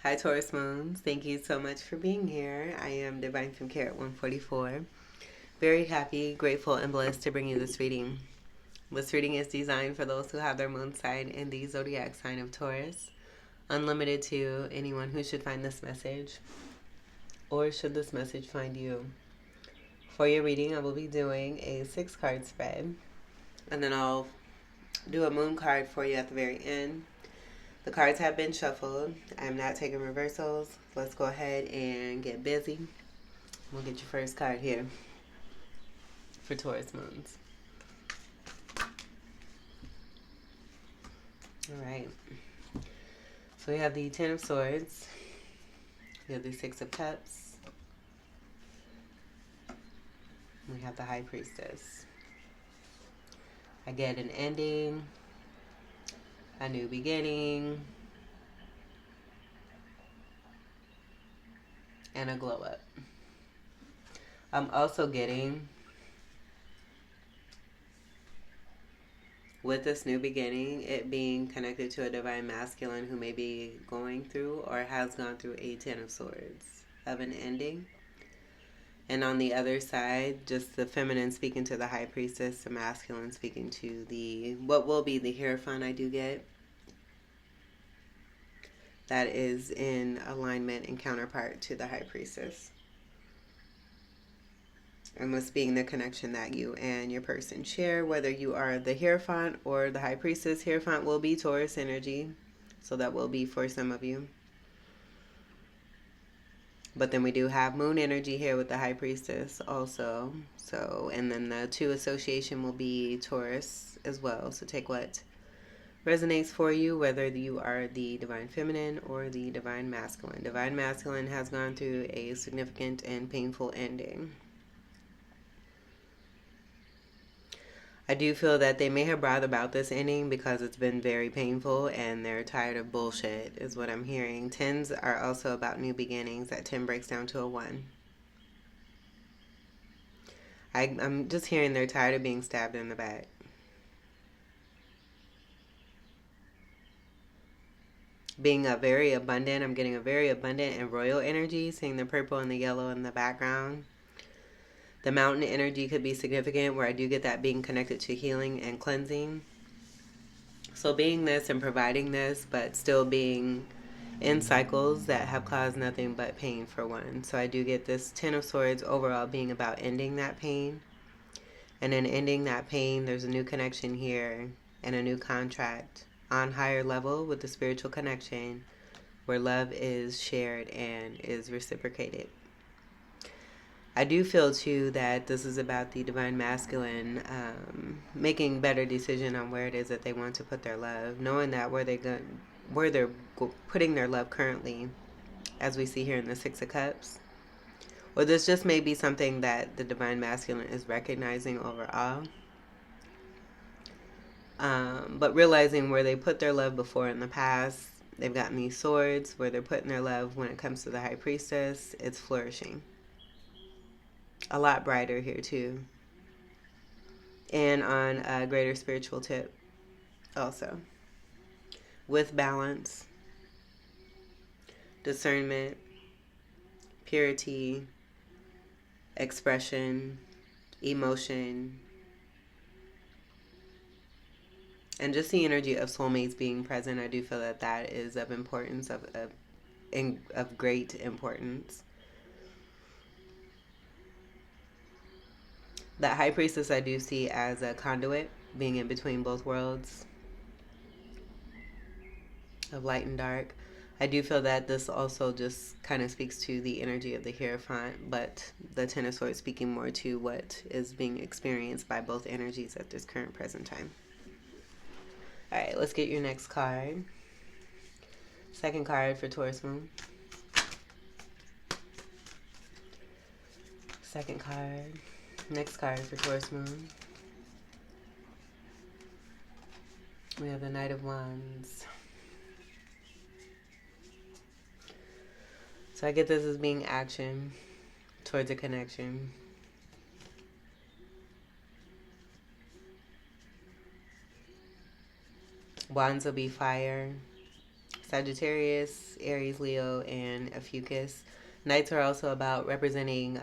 Hi, Taurus Moons. Thank you so much for being here. I am Divine from Carrot 144. Very happy, grateful, and blessed to bring you this reading. This reading is designed for those who have their moon sign in the zodiac sign of Taurus, unlimited to anyone who should find this message, or should this message find you. For your reading, I will be doing a 6-card spread, and then I'll do a moon card for you at the very end. The cards have been shuffled. I'm not taking reversals. Let's go ahead and get busy. We'll get your first card here for Taurus Moons. All right. So we have the Ten of Swords. We have the Six of Cups. We have the High Priestess. I get an ending, a new beginning, and a glow up. I'm also getting, with this new beginning, it being connected to a divine masculine who may be going through or has gone through a Ten of Swords of an ending. And on the other side, just the feminine speaking to the High Priestess, the masculine speaking to the, what will be the Hierophant I do get. That is in alignment and counterpart to the High Priestess. And this being the connection that you and your person share, whether you are the Hierophant or the High Priestess. Hierophant will be Taurus energy, so that will be for some of you. But then we do have moon energy here with the High Priestess also. So, and then the 2 association will be Taurus as well. So take what resonates for you, whether you are the divine feminine or the divine masculine. Divine masculine has gone through a significant and painful ending. I do feel that they may have brought about this ending because it's been very painful and they're tired of bullshit, is what I'm hearing. 10s are also about new beginnings. That 10 breaks down to a 1. I'm just hearing they're tired of being stabbed in the back. Being a very abundant, I'm getting a very abundant and royal energy, seeing the purple and the yellow in the background. The mountain energy could be significant, where I do get that being connected to healing and cleansing. So being this and providing this, but still being in cycles that have caused nothing but pain for one. So I do get this 10 of Swords overall being about ending that pain. And in ending that pain, there's a new connection here and a new contract on higher level with the spiritual connection where love is shared and is reciprocated. I do feel too that this is about the divine masculine making better decision on where it is that they want to put their love, knowing that where they're putting their love currently, as we see here in the 6 of Cups. Or this just may be something that the divine masculine is recognizing overall. But realizing where they put their love before in the past, they've gotten these swords where they're putting their love when it comes to the High Priestess, it's flourishing. A lot brighter here too. And on a greater spiritual tip also. With balance, discernment, purity, expression, emotion, and just the energy of soulmates being present. I do feel that that is of importance, of great importance. That High Priestess I do see as a conduit, being in between both worlds of light and dark. I do feel that this also just kind of speaks to the energy of the Hierophant, but the 10 of Swords speaking more to what is being experienced by both energies at this current present time. All right, let's get your next card. Second card for Taurus Moon. Second card. Next card for Taurus Moon. We have the Knight of Wands. So I get this as being action towards a connection. Wands will be fire. Sagittarius, Aries, Leo, and Ophiuchus. Knights are also about representing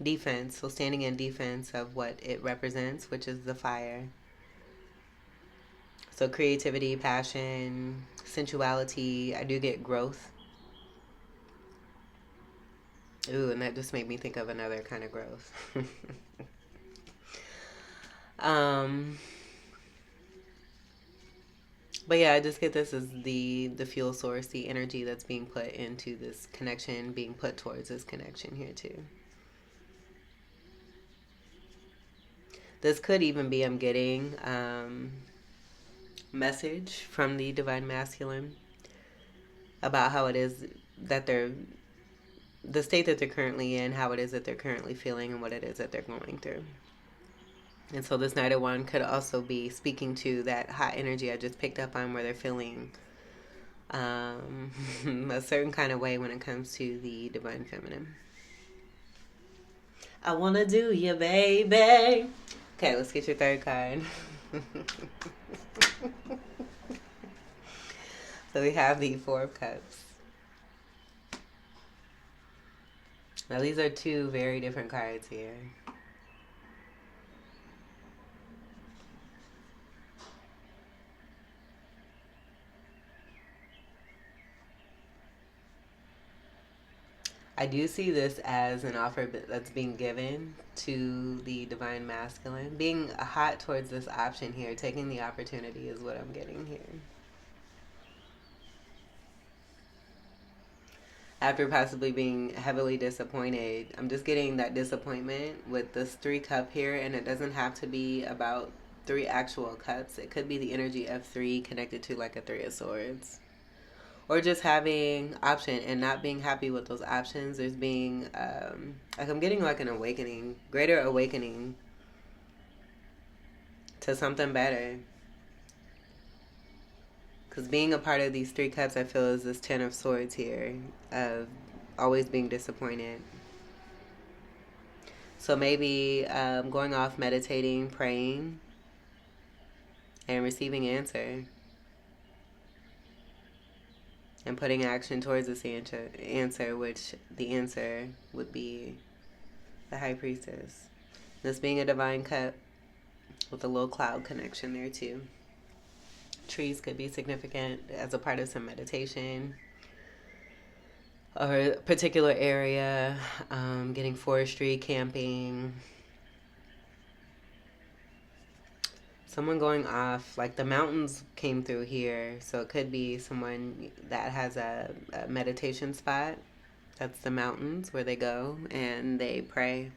defense, so standing in defense of what it represents, which is the fire. So creativity, passion, sensuality. I do get growth. Ooh, and that just made me think of another kind of growth. um, but yeah, I just get this as the fuel source, the energy that's being put into this connection, being put towards this connection here too. This could even be I'm getting message from the divine masculine about how it is that they're the state that they're currently in, how it is that they're currently feeling, and what it is that they're going through. And so this Knight of Wands could also be speaking to that hot energy I just picked up on, where they're feeling a certain kind of way when it comes to the divine feminine. I want to do you, baby. Okay, let's get your third card. So we have the Four of Cups. Now these are two very different cards here. I do see this as an offer that's being given to the divine masculine. Being hot towards this option here, taking the opportunity is what I'm getting here. After possibly being heavily disappointed, I'm just getting that disappointment with this 3 cup here, and it doesn't have to be about 3 actual cups. It could be the energy of 3 connected to like a 3 of swords. Or just having option and not being happy with those options. There's being like I'm getting like an awakening, greater awakening to something better. Because being a part of these 3 cups, I feel, is this 10 of swords here of always being disappointed. So maybe going off, meditating, praying, and receiving answer. And putting action towards this answer, which the answer would be the High Priestess. This being a divine cup with a little cloud connection there too. Trees could be significant as a part of some meditation or a particular area, getting forestry, camping. Someone going off, like the mountains came through here, so it could be someone that has a meditation spot. That's the mountains where they go and they pray.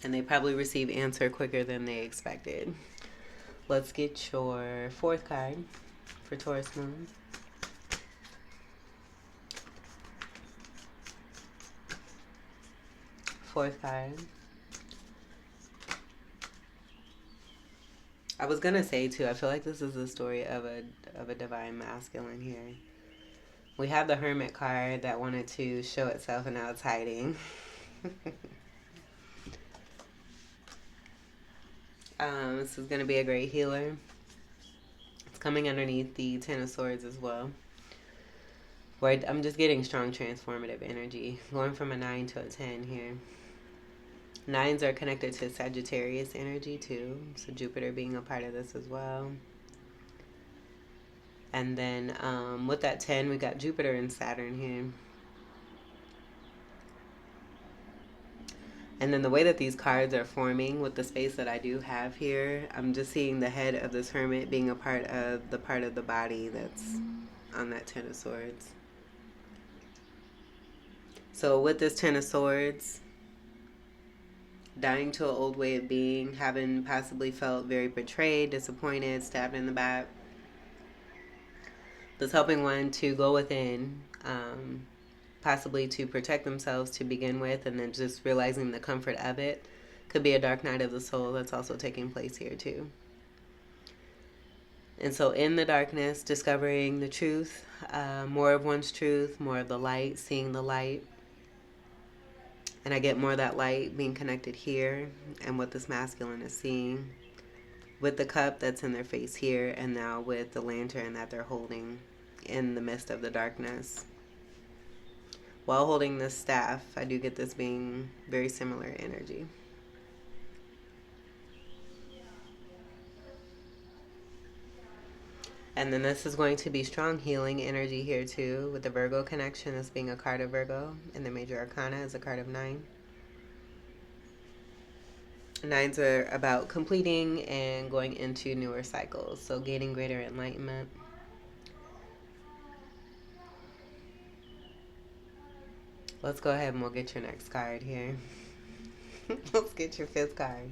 And they probably receive answer quicker than they expected. Let's get your 4th card for Taurus Moon. Fourth card. I was gonna say too, I feel like this is the story of a divine masculine here. We have the Hermit card that wanted to show itself and now it's hiding. This is gonna be a great healer. It's coming underneath the 10 of Swords as well. Where I'm just getting strong transformative energy. Going from a 9 to a 10 here. 9s are connected to Sagittarius energy too, so Jupiter being a part of this as well. And then with that 10, we got Jupiter and Saturn here. And then the way that these cards are forming with the space that I do have here, I'm just seeing the head of this Hermit being a part of the body that's on that 10 of Swords. So with this 10 of Swords, dying to an old way of being, having possibly felt very betrayed, disappointed, stabbed in the back. This helping one to go within, possibly to protect themselves to begin with, and then just realizing the comfort of it. Could be a dark night of the soul that's also taking place here too. And so in the darkness, discovering the truth, more of one's truth, more of the light, seeing the light. And I get more of that light being connected here and what this masculine is seeing with the cup that's in their face here, and now with the lantern that they're holding in the midst of the darkness. While holding this staff, I do get this being very similar energy. And then this is going to be strong healing energy here too, with the Virgo connection, this being a card of Virgo, and the major arcana is a card of 9. Nines are about completing and going into newer cycles, so gaining greater enlightenment. Let's go ahead and we'll get your next card here. Let's get your 5th card.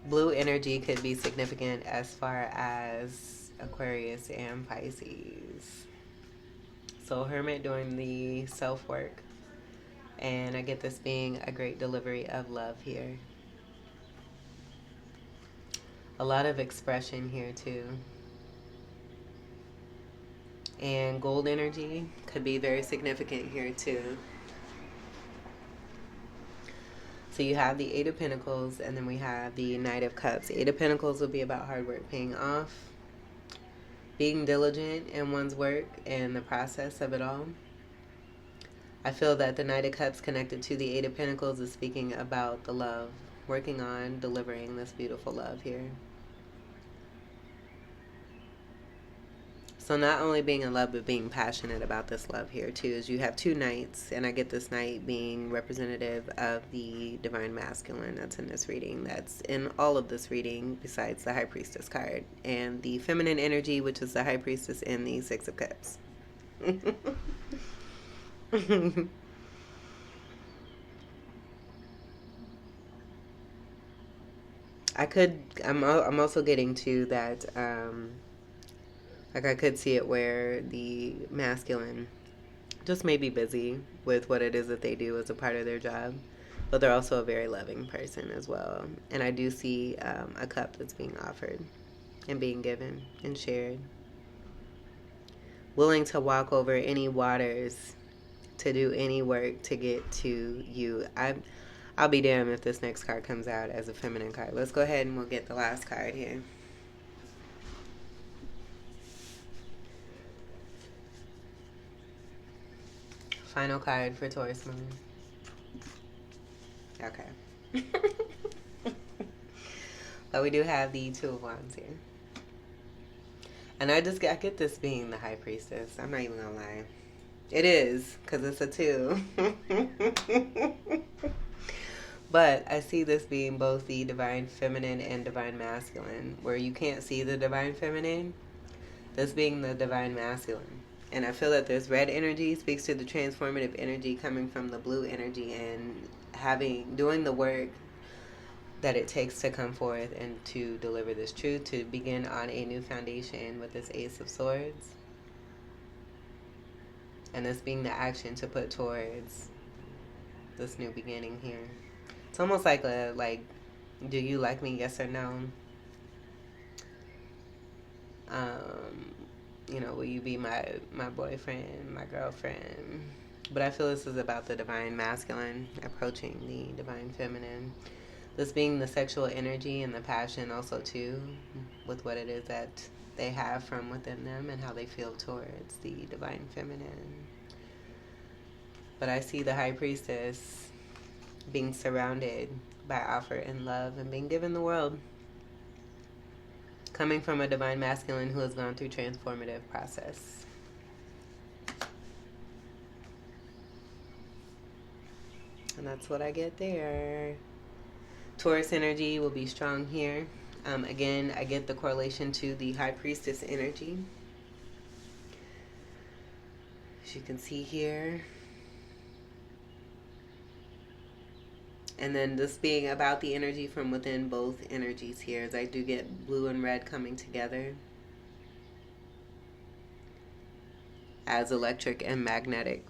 Blue energy could be significant as far as Aquarius and Pisces. So Hermit doing the self-work. And I get this being a great delivery of love here. A lot of expression here too. And gold energy could be very significant here too. So you have the 8 of Pentacles, and then we have the Knight of Cups. 8 of Pentacles will be about hard work paying off, being diligent in one's work and the process of it all. I feel that the Knight of Cups connected to the 8 of Pentacles is speaking about the love, working on delivering this beautiful love here. So not only being in love, but being passionate about this love here too, is you have 2 knights, and I get this knight being representative of the divine masculine that's in this reading, that's in all of this reading besides the High Priestess card, and the feminine energy, which is the High Priestess and the 6 of Cups. I'm also getting to that, like I could see it where the masculine just may be busy with what it is that they do as a part of their job, but they're also a very loving person as well. And I do see a cup that's being offered and being given and shared. Willing to walk over any waters to do any work to get to you. I'll be damned if this next card comes out as a feminine card. Let's go ahead and we'll get the last card here. Final card for Taurus Moon. Okay. But we do have the 2 of Wands here. And I get this being the High Priestess. I'm not even gonna lie. It is, because it's a 2. But I see this being both the divine feminine and divine masculine, where you can't see the divine feminine, this being the divine masculine. And I feel that this red energy speaks to the transformative energy coming from the blue energy, and doing the work that it takes to come forth and to deliver this truth, to begin on a new foundation with this Ace of Swords. And this being the action to put towards this new beginning here. It's almost like do you like me, yes or no? Will you be my boyfriend, my girlfriend? But I feel this is about the divine masculine approaching the divine feminine. This being the sexual energy and the passion also too, with what it is that they have from within them and how they feel towards the divine feminine. But I see the High Priestess being surrounded by offer and love and being given the world, coming from a divine masculine who has gone through transformative process. And that's what I get there. Taurus energy will be strong here. Again, I get the correlation to the High Priestess energy, as you can see here. And then this being about the energy from within both energies here, as I do get blue and red coming together as electric and magnetic.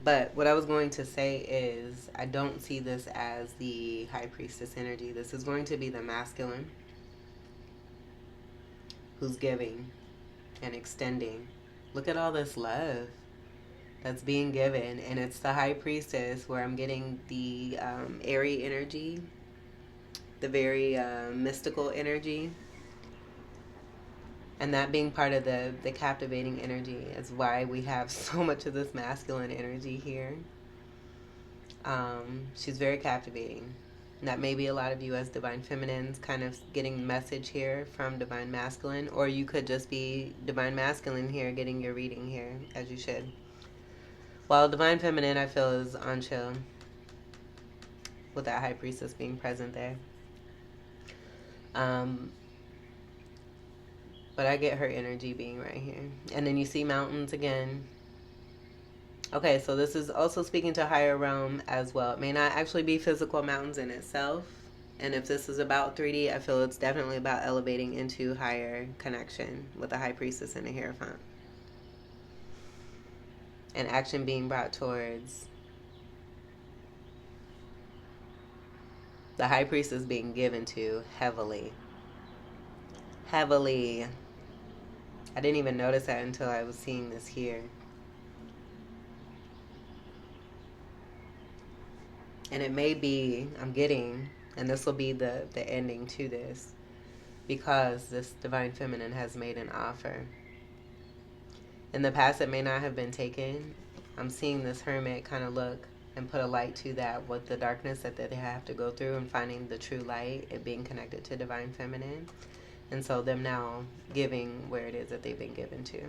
But what I was going to say is I don't see this as the High Priestess energy. This is going to be the masculine who's giving and extending. Look at all this love. that's being given, and it's the High Priestess, where I'm getting the airy energy, the very mystical energy, and that being part of the captivating energy is why we have so much of this masculine energy here. She's very captivating. And that may be a lot of you as divine feminines kind of getting the message here from divine masculine, or you could just be divine masculine here getting your reading here, as you should. While divine feminine, I feel, is on chill with that High Priestess being present there. But I get her energy being right here. And then you see mountains again. Okay, so this is also speaking to higher realm as well. It may not actually be physical mountains in itself. And if this is about 3D, I feel it's definitely about elevating into higher connection with the High Priestess and the Hierophant. And action being brought towards the High Priestess being given to heavily. Heavily. I didn't even notice that until I was seeing this here. And it may be, I'm getting, and this will be the ending to this, because this divine feminine has made an offer. In the past, it may not have been taken. I'm seeing this hermit kind of look and put a light to that, with the darkness that they have to go through, and finding the true light, it being connected to divine feminine. And so them now giving where it is that they've been given to.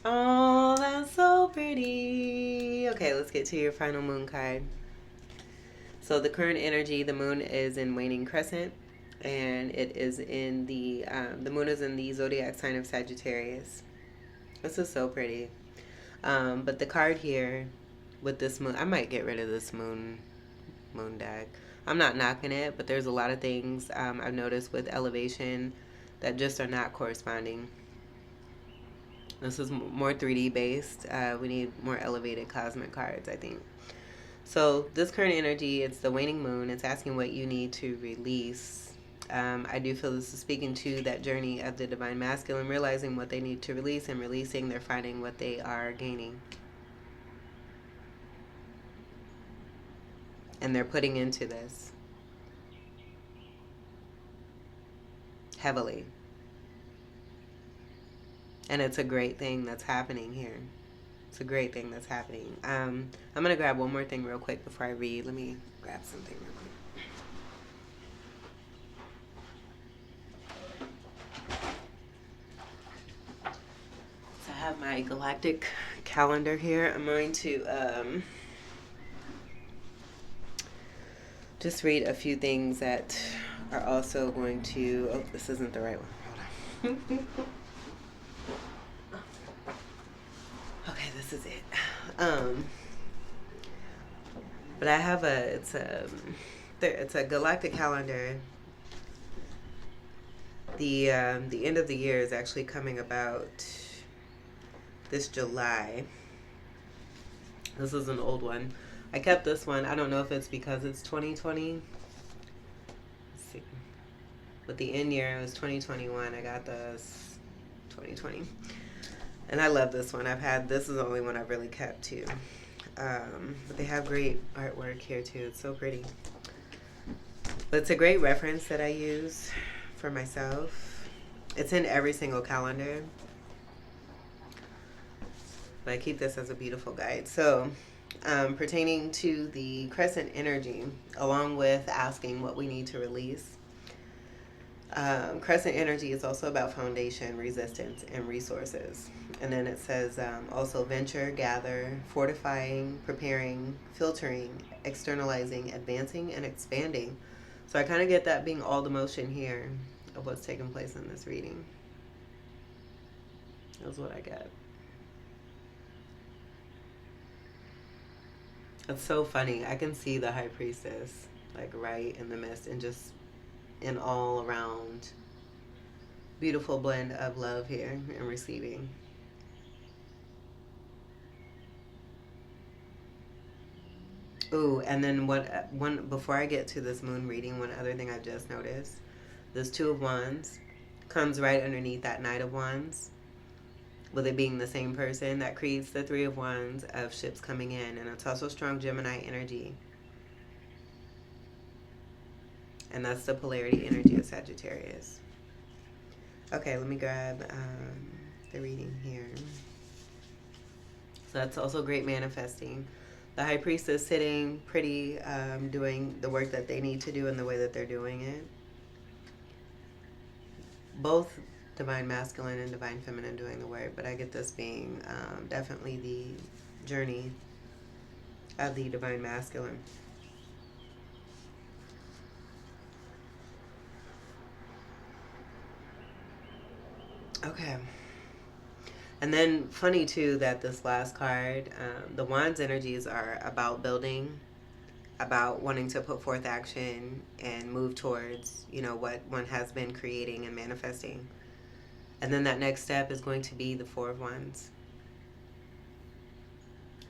Oh, that's so pretty. Okay, let's get to your final moon card. So the current energy, the moon is in waning crescent, and it is in the moon is in the zodiac sign of Sagittarius. This is so pretty. But the card here with this moon, I might get rid of this moon deck. I'm not knocking it, but there's a lot of things I've noticed with elevation that just are not corresponding. This is more 3D based. We need more elevated cosmic cards, I think. So this current energy, it's the waning moon. It's asking what you need to release. I do feel this is speaking to that journey of the divine masculine, realizing what they need to release, and releasing, they're finding what they are gaining. And they're putting into this heavily. And it's a great thing that's happening here. It's a great thing that's happening. I'm going to grab one more thing real quick before I read. Let me grab something real quick. So I have my galactic calendar here. I'm going to just read a few things that are also going to... Oh, this isn't the right one. Hold on. Okay, this is it. But I have it's a galactic calendar. The end of the year is actually coming about this July. This is an old one. I kept this one. I don't know if it's because it's 2020. Let's see. But the end year, it was 2021. I got this 2020. And I love this one. This is the only one I've really kept too. But they have great artwork here too. It's so pretty. But it's a great reference that I use for myself. It's in every single calendar. But I keep this as a beautiful guide. So, pertaining to the crescent energy, along with asking what we need to release, crescent energy is also about foundation, resistance, and resources. And then it says also venture, gather, fortifying, preparing, filtering, externalizing, advancing, and expanding. So I kind of get that being all the motion here of what's taking place in this reading. That's what I get. It's so funny. I can see the High Priestess like right in the midst, and just an all around beautiful blend of love here and receiving. Ooh, and then before I get to this moon reading, one other thing I just noticed, this Two of Wands comes right underneath that Knight of Wands, with it being the same person, that creates the Three of Wands of ships coming in. And it's also strong Gemini energy. And that's the polarity energy of Sagittarius. Okay, let me grab the reading here. So that's also great manifesting. The High Priestess sitting pretty, doing the work that they need to do in the way that they're doing it. Both Divine Masculine and Divine Feminine doing the work, but I get this being definitely the journey of the Divine Masculine. Okay. And then funny too that this last card, the Wands energies are about building, about wanting to put forth action and move towards, what one has been creating and manifesting. And then that next step is going to be the Four of Wands.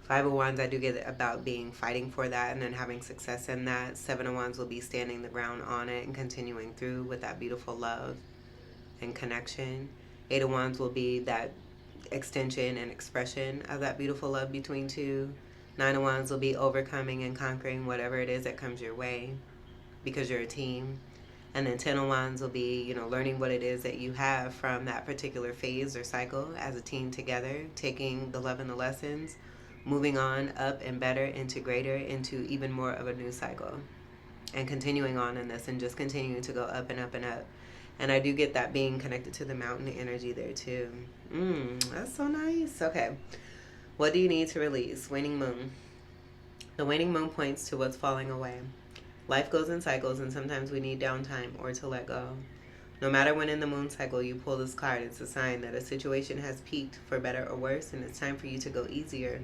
Five of Wands, I do get about fighting for that and then having success in that. Seven of Wands will be standing the ground on it and continuing through with that beautiful love and connection. Eight of Wands will be that extension and expression of that beautiful love between two. Nine of Wands will be overcoming and conquering whatever it is that comes your way because you're a team. And then 10 of Wands will be, learning what it is that you have from that particular phase or cycle as a team together, taking the love and the lessons, moving on up and better into greater, into even more of a new cycle, and continuing on in this and just continuing to go up and up and up. And I do get that being connected to the mountain energy there too. That's so nice. Okay. What do you need to release? Waning moon. The waning moon points to what's falling away. Life goes in cycles, and sometimes we need downtime or to let go. No matter when in the moon cycle you pull this card, it's a sign that a situation has peaked for better or worse, and it's time for you to go easier.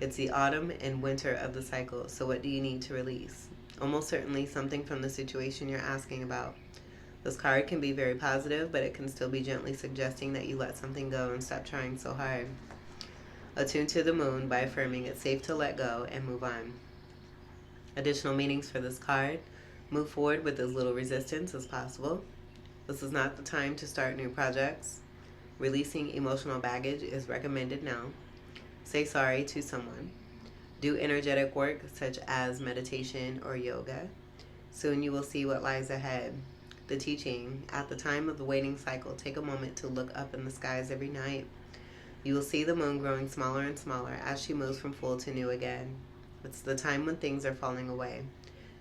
It's the autumn and winter of the cycle, so what do you need to release? Almost certainly something from the situation you're asking about. This card can be very positive, but it can still be gently suggesting that you let something go and stop trying so hard. Attune to the moon by affirming it's safe to let go and move on. Additional meanings for this card: move forward with as little resistance as possible. This is not the time to start new projects. Releasing emotional baggage is recommended now. Say sorry to someone. Do energetic work such as meditation or yoga. Soon you will see what lies ahead. The teaching: at the time of the waiting cycle, take a moment to look up in the skies every night. You will see the moon growing smaller and smaller as she moves from full to new again. It's the time when things are falling away.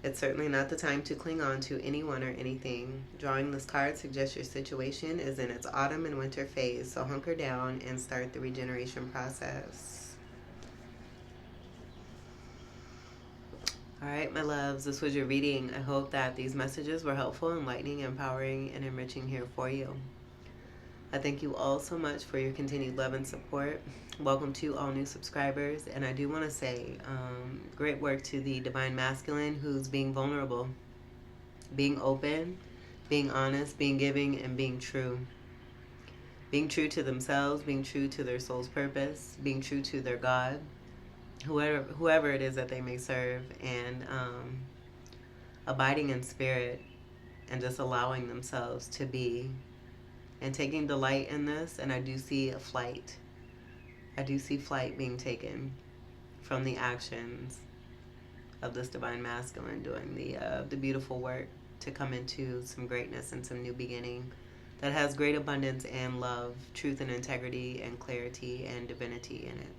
It's certainly not the time to cling on to anyone or anything. Drawing this card suggests your situation is in its autumn and winter phase, so hunker down and start the regeneration process. All right, my loves, this was your reading. I hope that these messages were helpful, enlightening, empowering, and enriching here for you. I thank you all so much for your continued love and support. Welcome to all new subscribers. And I do want to say great work to the Divine Masculine who's being vulnerable, being open, being honest, being giving, and being true. Being true to themselves, being true to their soul's purpose, being true to their God, whoever it is that they may serve, and abiding in spirit and just allowing themselves to be and taking delight in this. And I do see a flight. I do see flight being taken from the actions of this Divine Masculine doing the beautiful work to come into some greatness and some new beginning that has great abundance and love, truth and integrity and clarity and divinity in it.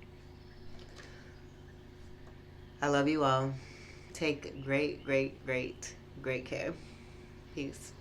I love you all. Take great, great, great, great care. Peace.